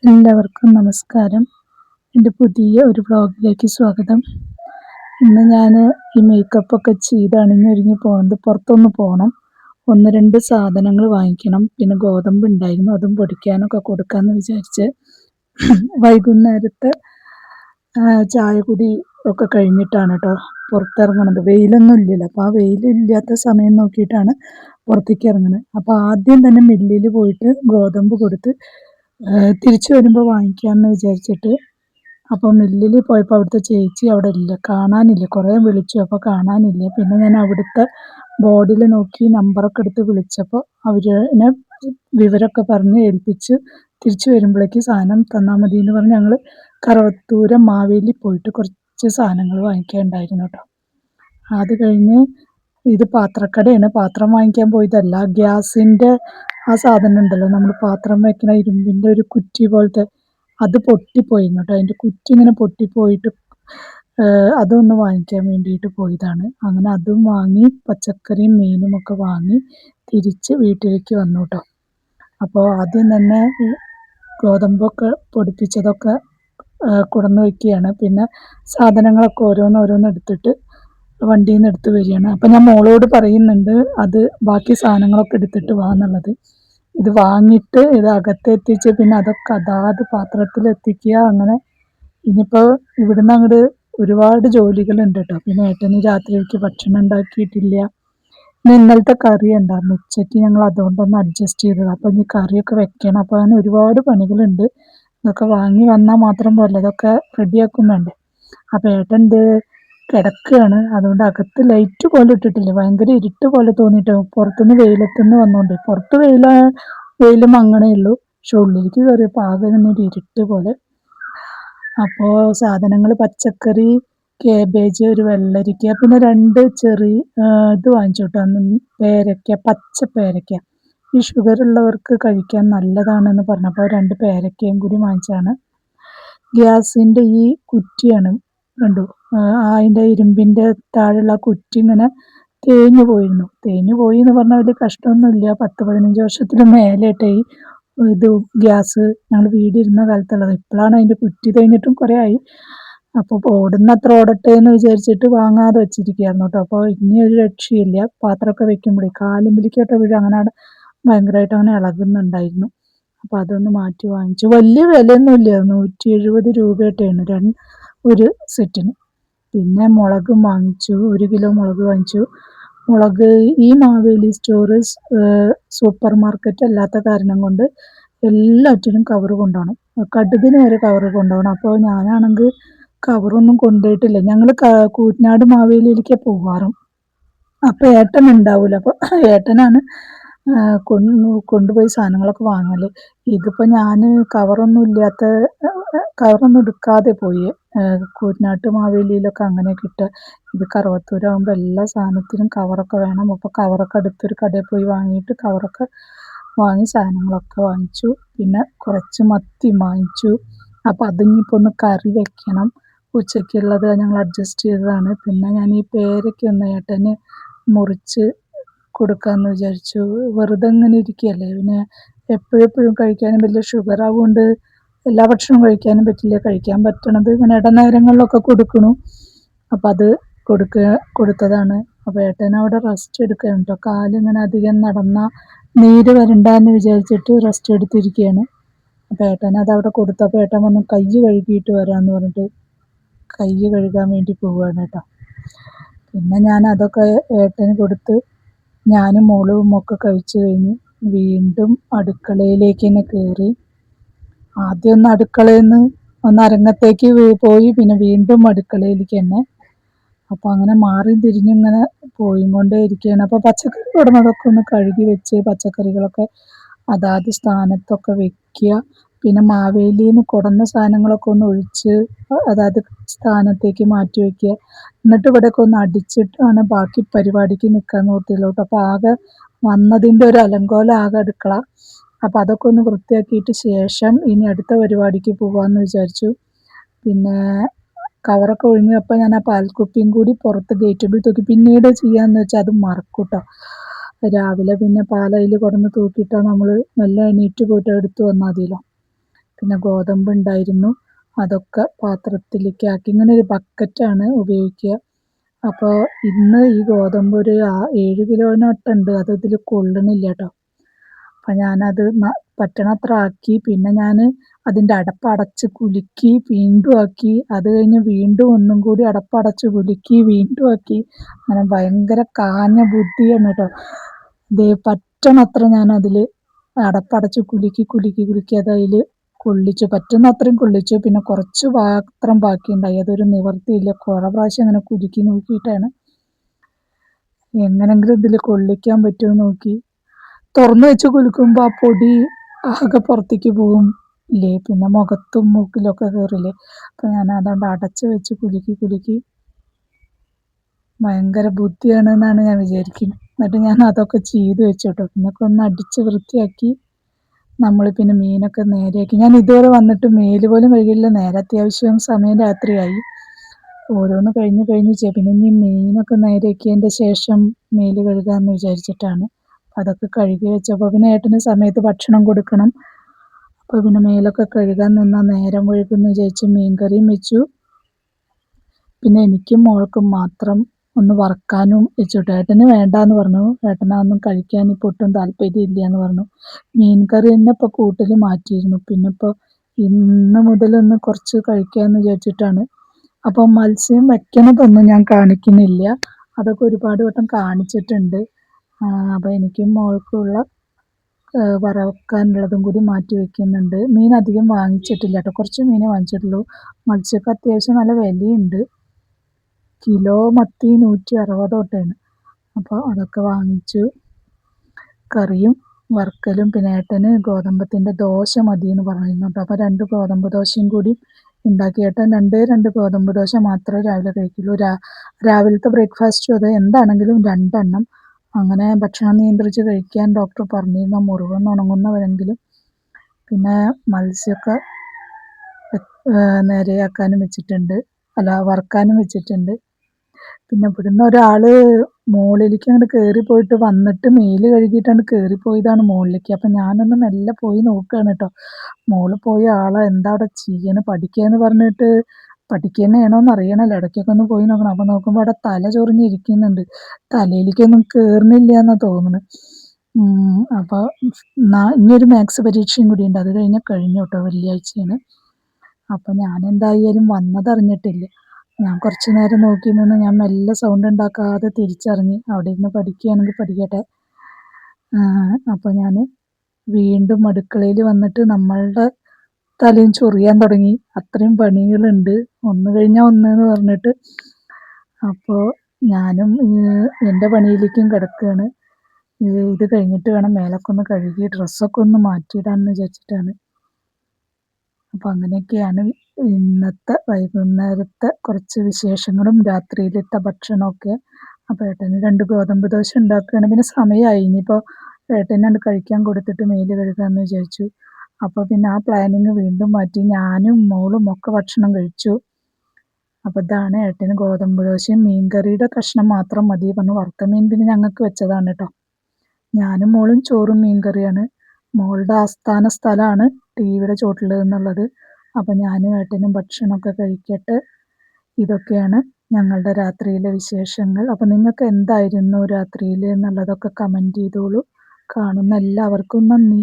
എല്ലാവർക്കും നമസ്കാരം. എൻ്റെ പുതിയ ഒരു വ്ളോഗിലേക്ക് സ്വാഗതം. ഇന്ന് ഞാൻ ഈ മേക്കപ്പൊക്കെ ചെയ്ത് അണിഞ്ഞൊരുങ്ങി പോകുന്നത് പുറത്തൊന്ന് പോകണം. 1-2 സാധനങ്ങൾ വാങ്ങിക്കണം. പിന്നെ ഗോതമ്പ് ഉണ്ടായിരുന്നു, അതും പൊടിക്കാനൊക്കെ കൊടുക്കാമെന്ന് വിചാരിച്ച് വൈകുന്നേരത്തെ ചായ കുടി ഒക്കെ കഴിഞ്ഞിട്ടാണ് കേട്ടോ പുറത്തിറങ്ങണത്. വെയിലൊന്നും ഇല്ലല്ലോ, അപ്പോൾ ആ വെയിലില്ലാത്ത സമയം നോക്കിയിട്ടാണ് പുറത്തേക്ക് ഇറങ്ങുന്നത്. അപ്പോൾ ആദ്യം തന്നെ മില്ലിൽ പോയിട്ട് ഗോതമ്പ് കൊടുത്ത് തിരിച്ചു വരുമ്പോൾ വാങ്ങിക്കാമെന്ന് വിചാരിച്ചിട്ട് അപ്പോൾ മില്ലിൽ പോയപ്പോൾ അവിടുത്തെ ചേച്ചി അവിടെ ഇല്ല, കാണാനില്ല. കുറേ വിളിച്ചു, അപ്പോൾ കാണാനില്ല. പിന്നെ ഞാൻ അവിടുത്തെ ബോർഡിൽ നോക്കി നമ്പറൊക്കെ എടുത്ത് വിളിച്ചപ്പോൾ അവരിനെ വിവരമൊക്കെ പറഞ്ഞ് ഏൽപ്പിച്ച് തിരിച്ചു വരുമ്പോഴേക്ക് സാധനം തന്നാൽ മതി എന്ന് പറഞ്ഞ് ഞങ്ങൾ കറുവത്തൂരം മാവേലി പോയിട്ട് കുറച്ച് സാധനങ്ങൾ വാങ്ങിക്കാനുണ്ടായിരുന്നു കേട്ടോ. അത് കഴിഞ്ഞ് ഇത് പാത്രക്കടയാണ്. പാത്രം വാങ്ങിക്കാൻ പോയതല്ല, ഗ്യാസിൻ്റെ ആ സാധനം ഉണ്ടല്ലോ, നമ്മൾ പാത്രം വയ്ക്കുന്ന ഇരുമ്പിൻ്റെ ഒരു കുറ്റി പോലത്തെ, അത് പൊട്ടിപ്പോയിരുന്നു കേട്ടോ. അതിൻ്റെ കുറ്റി ഇങ്ങനെ പൊട്ടിപ്പോയിട്ട് അതൊന്ന് വാങ്ങിക്കാൻ വേണ്ടിയിട്ട് പോയതാണ്. അങ്ങനെ അതും വാങ്ങി പച്ചക്കറിയും മീനും ഒക്കെ വാങ്ങി തിരിച്ച് വീട്ടിലേക്ക് വന്നു കേട്ടോ. അപ്പോൾ ആദ്യം തന്നെ ഗോതമ്പൊക്കെ പൊടിപ്പിച്ചതൊക്കെ കുടന്ന് വയ്ക്കുകയാണ്. പിന്നെ സാധനങ്ങളൊക്കെ ഓരോന്നോരോന്ന് എടുത്തിട്ട് വണ്ടിയിൽ നിന്ന് എടുത്ത് വരികയാണ്. അപ്പം ഞാൻ മോളോട് പറയുന്നുണ്ട് അത് ബാക്കി സാധനങ്ങളൊക്കെ എടുത്തിട്ട് വാ എന്നുള്ളത്. ഇത് വാങ്ങിയിട്ട് ഇത് അകത്തെത്തിച്ച് പിന്നെ അതൊക്കെ അതാത് പാത്രത്തിൽ എത്തിക്കുക. അങ്ങനെ ഇനിയിപ്പോൾ ഇവിടുന്ന് അങ്ങോട്ട് ഒരുപാട് ജോലികളുണ്ട് കേട്ടോ. പിന്നെ ഏട്ടന് രാത്രിക്ക് ഭക്ഷണം ഉണ്ടാക്കിയിട്ടില്ല. പിന്നെ ഇന്നലത്തെ കറി ഉണ്ടായിരുന്നു ഉച്ചയ്ക്ക്, ഞങ്ങൾ അതുകൊണ്ടൊന്ന് അഡ്ജസ്റ്റ് ചെയ്തത്. അപ്പോൾ ഇനി കറിയൊക്കെ വെക്കണം. അപ്പോൾ അങ്ങനെ ഒരുപാട് പണികളുണ്ട്. ഇതൊക്കെ വാങ്ങി വന്നാൽ മാത്രം പോലെ ഇതൊക്കെ റെഡിയാക്കും വേണ്ടേ. അപ്പോൾ ഏട്ടൻ കിടക്കുകയാണ്. അതുകൊണ്ട് അകത്ത് ലൈറ്റ് പോലെ ഇട്ടിട്ടില്ല, ഭയങ്കര ഇരുട്ട് പോലെ തോന്നിയിട്ട് പുറത്തുനിന്ന് വെയിലത്തുനിന്ന് വന്നുകൊണ്ട്. പുറത്ത് വെയിൽ മങ്ങണേ ഉള്ളൂ, പക്ഷെ ഉള്ളിലേക്ക് കയറിയപ്പോൾ ആകെ തന്നെ ഒരു ഇരുട്ട് പോലെ. അപ്പോൾ സാധനങ്ങൾ പച്ചക്കറി, കേബേജ്, ഒരു വെള്ളരിക്ക, പിന്നെ 2 ചെറിയ ഇത് വാങ്ങിച്ചു കേട്ടോ, പേരയ്ക്ക, പച്ച പേരയ്ക്ക. ഈ ഷുഗർ ഉള്ളവർക്ക് കഴിക്കാൻ നല്ലതാണെന്ന് പറഞ്ഞപ്പോൾ 2 പേരയ്ക്കയും കൂടി വാങ്ങിച്ചാണ്. ഗ്യാസിൻ്റെ ഈ കുറ്റിയാണ് കണ്ടു, അതിൻ്റെ ഇരുമ്പിൻ്റെ താഴെയുള്ള കുറ്റി ഇങ്ങനെ തേഞ്ഞു പോയിരുന്നു. തേഞ്ഞു പോയി എന്ന് പറഞ്ഞാൽ വലിയ കഷ്ടമൊന്നുമില്ല. 10-15 വർഷത്തിന് മേലെയായിട്ട് ഈ ഇത് ഗ്യാസ് ഞങ്ങൾ വീടിരുന്ന കാലത്തുള്ളത്. ഇപ്പോഴാണ് അതിൻ്റെ കുറ്റി തേഞ്ഞിട്ടും കുറേ ആയി. അപ്പോൾ ഓടുന്ന അത്ര ഓടട്ടെ എന്ന് വിചാരിച്ചിട്ട് വാങ്ങാതെ വെച്ചിരിക്കുകയായിരുന്നു കേട്ടോ. അപ്പോൾ ഇനി ഒരു രക്ഷയില്ല, പാത്രമൊക്കെ വെക്കുമ്പോഴേ കാലുമ്പിലേക്കൊക്കെ വീഴും. അങ്ങനെ അവിടെ ഭയങ്കരമായിട്ട് അങ്ങനെ ഇളകുന്നുണ്ടായിരുന്നു. അപ്പോൾ അതൊന്ന് മാറ്റി വാങ്ങിച്ചു. വലിയ വിലയൊന്നുമില്ല, 170 രൂപയായിട്ടാണ് ഒരു സെറ്റിന്. പിന്നെ മുളകും വാങ്ങിച്ചു, 1 കിലോ മുളക് വാങ്ങിച്ചു. മുളക് ഈ മാവേലി സ്റ്റോറ് സൂപ്പർ മാർക്കറ്റ് അല്ലാത്ത കാരണം കൊണ്ട് എല്ലാറ്റിനും കവറ് കൊണ്ടുപോകണം. കടുകിന് വരെ കവറ് കൊണ്ടുപോകണം. അപ്പോൾ ഞാനാണെങ്കിൽ കവറൊന്നും കൊണ്ടുപോയിട്ടില്ല. ഞങ്ങൾ കൂറ്റനാട് മാവേലിയിലേക്ക് പോവാറും. അപ്പോൾ ഏട്ടൻ ഉണ്ടാവില്ല, അപ്പോൾ ഏട്ടനാണ് കൊണ്ടുപോയി സാധനങ്ങളൊക്കെ വാങ്ങൽ. ഇതിപ്പോൾ ഞാൻ കവറൊന്നും എടുക്കാതെ പോയി. കൂറ്റനാട്ട് മാവേലിയിലൊക്കെ അങ്ങനെ കിട്ടുക. ഇത് കറുവത്തൂരാകുമ്പോൾ എല്ലാ സാധനത്തിനും കവറൊക്കെ വേണം. അപ്പോൾ കവറൊക്കെ അടുത്തൊരു കടയിൽ പോയി വാങ്ങിയിട്ട് കവറൊക്കെ വാങ്ങി സാധനങ്ങളൊക്കെ വാങ്ങിച്ചു. പിന്നെ കുറച്ച് മത്തി വാങ്ങിച്ചു. അപ്പോൾ അതിനിപ്പോൾ ഒന്ന് കറി വെക്കണം. ഉച്ചയ്ക്കുള്ളത് ഞങ്ങൾ അഡ്ജസ്റ്റ് ചെയ്തതാണ്. പിന്നെ ഞാൻ ഈ പേരയ്ക്ക ഒന്ന് ഏട്ടന് മുറിച്ച് കൊടുക്കാമെന്ന് വിചാരിച്ചു. വെറുതെ ഇങ്ങനെ ഇരിക്കുകയല്ലേ, പിന്നെ എപ്പോഴെപ്പോഴും കഴിക്കാനും വലിയ ഷുഗർ ആവുകൊണ്ട് എല്ലാ ഭക്ഷണവും കഴിക്കാനും പറ്റില്ല. കഴിക്കാൻ പറ്റണത് ഇങ്ങനെ ഇടനേരങ്ങളിലൊക്കെ കൊടുക്കണു. അപ്പം അത് കൊടുത്തതാണ്. അപ്പോൾ ഏട്ടനവിടെ റെസ്റ്റ് എടുക്കുകയാണ് കേട്ടോ. കാലിങ്ങനെ അധികം നടന്നാൽ നീര് വരണ്ടെന്ന് വിചാരിച്ചിട്ട് റെസ്റ്റ് എടുത്തിരിക്കുകയാണ്. അപ്പോൾ ഏട്ടൻ അതവിടെ കൊടുത്തപ്പോൾ ഏട്ടൻ വന്ന് കൈ കഴുകിയിട്ട് വരാമെന്ന് പറഞ്ഞിട്ട് കൈ കഴുകാൻ വേണ്ടി പോവുകയാണ് കേട്ടോ. പിന്നെ ഞാൻ അതൊക്കെ ഏട്ടന് കൊടുത്ത് ഞാനും മോളും ഒക്കെ കഴിച്ചു കഴിഞ്ഞ് വീണ്ടും അടുക്കളയിലേക്ക് തന്നെ കയറി. ആദ്യം ഒന്ന് അടുക്കളയിൽ നിന്ന് ഒന്ന് അരങ്ങത്തേക്ക് പോയി, പിന്നെ വീണ്ടും അടുക്കളയിലേക്ക് തന്നെ. അപ്പോൾ അങ്ങനെ മാറി തിരിഞ്ഞിങ്ങനെ പോയിക്കൊണ്ടേ ഇരിക്കുകയാണ്. അപ്പോൾ പച്ചക്കറി കൊടുന്നതൊക്കെ ഒന്ന് കഴുകി വെച്ച് പച്ചക്കറികളൊക്കെ അതാത് സ്ഥാനത്തൊക്കെ വെക്കുക. പിന്നെ മാവേലിയിൽ നിന്ന് കൊടുന്ന സാധനങ്ങളൊക്കെ ഒന്ന് ഒഴിച്ച് അതാത് സ്ഥാനത്തേക്ക് മാറ്റി വയ്ക്കുക. എന്നിട്ട് ഇവിടെയൊക്കെ ഒന്ന് അടിച്ചിട്ടാണ് ബാക്കി പരിപാടിക്ക് നിൽക്കാൻ നോക്കിയുള്ളൂ. അപ്പോൾ ആകെ വന്നതിൻ്റെ ഒരു അലങ്കോലം ആകെ അടുക്കള. അപ്പോൾ അതൊക്കെ ഒന്ന് വൃത്തിയാക്കിയിട്ട് ശേഷം ഇനി അടുത്ത പരിപാടിക്ക് പോകാമെന്ന് വിചാരിച്ചു. പിന്നെ കവറൊക്കെ ഒഴിഞ്ഞപ്പോൾ ഞാൻ ആ പാൽക്കുപ്പിയും കൂടി പുറത്ത് ഗേറ്റുമ്പിൽ തൂക്കി. പിന്നീട് ചെയ്യാമെന്ന് വെച്ചാൽ അത് മറക്കും കേട്ടോ. രാവിലെ പിന്നെ പാലയിൽ കൊടുന്ന് തൂക്കിയിട്ടാൽ നമ്മൾ മെല്ലെ എണീറ്റ് പോയിട്ട് എടുത്ത് വന്നാൽ മതിയല്ലോ. പിന്നെ ഗോതമ്പ് ഉണ്ടായിരുന്നു. അതൊക്കെ പാത്രത്തിലേക്ക് ആക്കി. ഇങ്ങനെ ഒരു ബക്കറ്റാണ് ഉപയോഗിക്കുക. അപ്പോൾ ഇന്ന് ഈ ഗോതമ്പ് ഒരു 7 കിലോനൊട്ടുണ്ട്. അത് ഇതിൽ കൊള്ളണില്ല കേട്ടോ. അപ്പം ഞാനത് പറ്റണത്ര ആക്കി. പിന്നെ ഞാൻ അതിൻ്റെ അടപ്പടച്ച് കുലുക്കി വീണ്ടും ആക്കി. അത് കഴിഞ്ഞ് വീണ്ടും ഒന്നും കൂടി അടപ്പടച്ച് കുലുക്കി വീണ്ടും ആക്കി. അങ്ങനെ ഭയങ്കര കാഞ്ഞ ബുദ്ധിയാണ് കേട്ടോ. ഇത് പറ്റണത്ര ഞാൻ അതിൽ അടപ്പടച്ച് കുലുക്കി കുലുക്കി കുലുക്കി അത് അതിൽ കൊള്ളിച്ചു. പറ്റുന്ന അത്രയും കൊള്ളിച്ചു. പിന്നെ കുറച്ച് പാത്രം ബാക്കിയുണ്ടായി. അതൊരു നിവർത്തിയില്ല. കുറേ പ്രാവശ്യം അങ്ങനെ കുലുക്കി നോക്കിയിട്ടാണ് എങ്ങനെങ്കിലും ഇതിൽ കൊള്ളിക്കാൻ പറ്റുമോ നോക്കി. തുറന്നു വെച്ച് കുലുക്കുമ്പോൾ ആ പൊടി ആകെ പുറത്തേക്ക് പോവും ഇല്ലേ, പിന്നെ മുഖത്തും മൂക്കിലൊക്കെ കയറില്ലേ. അപ്പം ഞാൻ അതുകൊണ്ട് അടച്ച് വെച്ച് കുലുക്കി കുലുക്കി ഭയങ്കര ബുദ്ധിയാണെന്നാണ് ഞാൻ വിചാരിക്കുന്നത്. എന്നിട്ട് ഞാൻ അതൊക്കെ ചെയ്ത് വെച്ചു കേട്ടോ. പിന്നൊക്കെ ഒന്ന് അടിച്ച് വൃത്തിയാക്കി നമ്മൾ പിന്നെ മീനൊക്കെ നേരെയാക്കി. ഞാൻ ഇതുവരെ വന്നിട്ട് മേല് പോലും കഴുകിയില്ല. നേരെ അത്യാവശ്യം സമയം രാത്രിയായി. ഓരോന്ന് കഴിഞ്ഞ് പിന്നെ ഇനി മീനൊക്കെ നേരെയാക്കിയതിൻ്റെ ശേഷം മേല് കഴുകാമെന്ന് വിചാരിച്ചിട്ടാണ്. അതൊക്കെ കഴുകി വെച്ചപ്പോൾ പിന്നെ ഏട്ടന് സമയത്ത് ഭക്ഷണം കൊടുക്കണം. അപ്പോൾ പിന്നെ മേലൊക്കെ കഴുകാൻ നിന്നാൽ നേരം വഴുകുമെന്ന് വിചാരിച്ച് മീൻ കറിയും വെച്ചു. പിന്നെ എനിക്കും മോൾക്കും മാത്രം ഒന്ന് വറക്കാനും വെച്ചിട്ട് ഏട്ടന് വേണ്ടാന്ന് പറഞ്ഞു. ഏട്ടനതൊന്നും കഴിക്കാൻ ഇപ്പോൾ ഒട്ടും താല്പര്യമില്ല എന്ന് പറഞ്ഞു. മീൻ കറി തന്നെ ഇപ്പോൾ കൂട്ടൽ മാറ്റിയിരുന്നു. പിന്നെ ഇപ്പോൾ ഇന്ന് മുതലൊന്ന് കുറച്ച് കഴിക്കാമെന്ന് വിചാരിച്ചിട്ടാണ്. അപ്പോൾ മത്സ്യം വെക്കണതൊന്നും ഞാൻ കാണിക്കുന്നില്ല. അതൊക്കെ ഒരുപാട് വട്ടം കാണിച്ചിട്ടുണ്ട്. അപ്പോൾ എനിക്കും മോൾക്കുള്ള വറക്കാനുള്ളതും കൂടി മാറ്റി വെക്കുന്നുണ്ട്. മീൻ അധികം വാങ്ങിച്ചിട്ടില്ല കേട്ടോ. കുറച്ച് മീനേ വാങ്ങിച്ചിട്ടുള്ളൂ. മത്സ്യമൊക്കെ അത്യാവശ്യം നല്ല വിലയുണ്ട്. കിലോ മത്തി 160 തൊട്ടാണ്. അപ്പോൾ അതൊക്കെ വാങ്ങിച്ചു. കറിയും വറുക്കലും. പിന്നെ ഏട്ടന് ഗോതമ്പത്തിൻ്റെ ദോശ മതി എന്ന് പറഞ്ഞിരുന്നു കേട്ടോ. അപ്പോൾ 2 ഗോതമ്പ് ദോശയും കൂടി ഉണ്ടാക്കി. ഏട്ടൻ രണ്ട് ഗോതമ്പ് ദോശ മാത്രമേ രാവിലെ കഴിക്കുള്ളൂ. രാവിലത്തെ ബ്രേക്ക്ഫാസ്റ്റും അത് എന്താണെങ്കിലും 2 എണ്ണം അങ്ങനെ ഭക്ഷണം നിയന്ത്രിച്ച് കഴിക്കാൻ ഡോക്ടർ പറഞ്ഞിരുന്നു, മുറിവൊന്നും ഉണങ്ങുന്നവരെങ്കിലും. പിന്നെ മത്സ്യമൊക്കെ നേരെയാക്കാനും വെച്ചിട്ടുണ്ട്, വറുക്കാനും വെച്ചിട്ടുണ്ട്. പിന്നെ ഇവിടുന്ന് ഒരാൾ മുകളിലേക്ക് അങ്ങോട്ട് കയറിപ്പോയിട്ട് വന്നിട്ട് മേല് കഴുകിയിട്ടാണ് കയറിപ്പോയതാണ് മുകളിലേക്ക്. അപ്പം ഞാനൊന്ന് മെല്ലെ പോയി നോക്കുകയാണ് കേട്ടോ. മോള് പോയി ആളെ എന്താ അവിടെ ചെയ്യണം, പഠിക്കുകയെന്ന് പറഞ്ഞിട്ട് പഠിക്കുക തന്നെയാണോന്ന് അറിയണമല്ലോ. ഇടയ്ക്കൊക്കെ ഒന്ന് പോയി നോക്കണം. അപ്പം നോക്കുമ്പോൾ അവിടെ തല ചൊറിഞ്ഞിരിക്കുന്നുണ്ട്. തലയിലേക്കൊന്നും കയറുന്നില്ല എന്നാണ് തോന്നുന്നത്. അപ്പോൾ ഇനിയൊരു മാത്സ് പരീക്ഷയും കൂടി ഉണ്ട്. അത് കഴിഞ്ഞു കേട്ടോ. വെള്ളിയാഴ്ചയാണ്. അപ്പം ഞാൻ എന്തായാലും വന്നതറിഞ്ഞിട്ടില്ല. ഞാൻ കുറച്ച് നേരം നോക്കി നിന്ന് ഞാൻ മെല്ലെ സൗണ്ട് ഉണ്ടാക്കാതെ തിരിച്ചറിഞ്ഞ് അവിടെ ഇരുന്ന് പഠിക്കുകയാണെങ്കിൽ പഠിക്കട്ടെ. അപ്പോൾ ഞാൻ വീണ്ടും അടുക്കളയിൽ വന്നിട്ട് നമ്മളുടെ തലയും ചൊറിയാൻ തുടങ്ങി. അത്രയും പണികളുണ്ട്, ഒന്ന് കഴിഞ്ഞാൽ ഒന്ന് എന്ന് പറഞ്ഞിട്ട്. അപ്പോൾ ഞാനും എൻ്റെ പണിയിലേക്കും കിടക്കുകയാണ്. ഇത് കഴിഞ്ഞിട്ട് വേണം മേലൊക്കെ ഒന്ന് കഴുകി ഡ്രസ്സൊക്കെ ഒന്ന് മാറ്റിയിടാമെന്ന് വിചാരിച്ചിട്ടാണ്. അപ്പോൾ അങ്ങനെയൊക്കെയാണ് ഇന്നത്തെ വൈകുന്നേരത്തെ കുറച്ച് വിശേഷങ്ങളും രാത്രിയിലത്തെ ഭക്ഷണമൊക്കെ. അപ്പോൾ ഏട്ടന് 2 ഗോതമ്പ് ദോശ ഉണ്ടാക്കുകയാണ്. പിന്നെ സമയമായി. ഇനിയിപ്പോൾ ഏട്ടനാണ്ട് കഴിക്കാൻ കൊടുത്തിട്ട് മേല് കഴുകാമെന്ന് വിചാരിച്ചു. അപ്പോൾ പിന്നെ ആ പ്ലാനിങ് വീണ്ടും മാറ്റി. ഞാനും മോളും ഒക്കെ ഭക്ഷണം കഴിച്ചു. അപ്പോൾ ഇതാണ് ഏട്ടന് ഗോതമ്പ് ദോശയും മീൻകറിയുടെ കഷ്ണം മാത്രം മതി പറഞ്ഞു. വറുത്ത മീൻ പിന്നെ ഞങ്ങൾക്ക് വെച്ചതാണ് കേട്ടോ. ഞാനും മോളും ചോറും മീൻകറിയാണ്. മോളുടെ ആസ്ഥാന സ്ഥലമാണ് ടിവിയുടെ ചോട്ടിൽ എന്നുള്ളത്. അപ്പം ഞാനും ഏട്ടനും ഭക്ഷണമൊക്കെ കഴിക്കട്ടെ. ഇതൊക്കെയാണ് ഞങ്ങളുടെ രാത്രിയിലെ വിശേഷങ്ങൾ. അപ്പം നിങ്ങൾക്ക് എന്തായിരുന്നു രാത്രിയിൽ എന്നുള്ളതൊക്കെ കമൻറ്റ് ചെയ്തോളൂ. കാണുന്ന എല്ലാവർക്കും നന്ദി.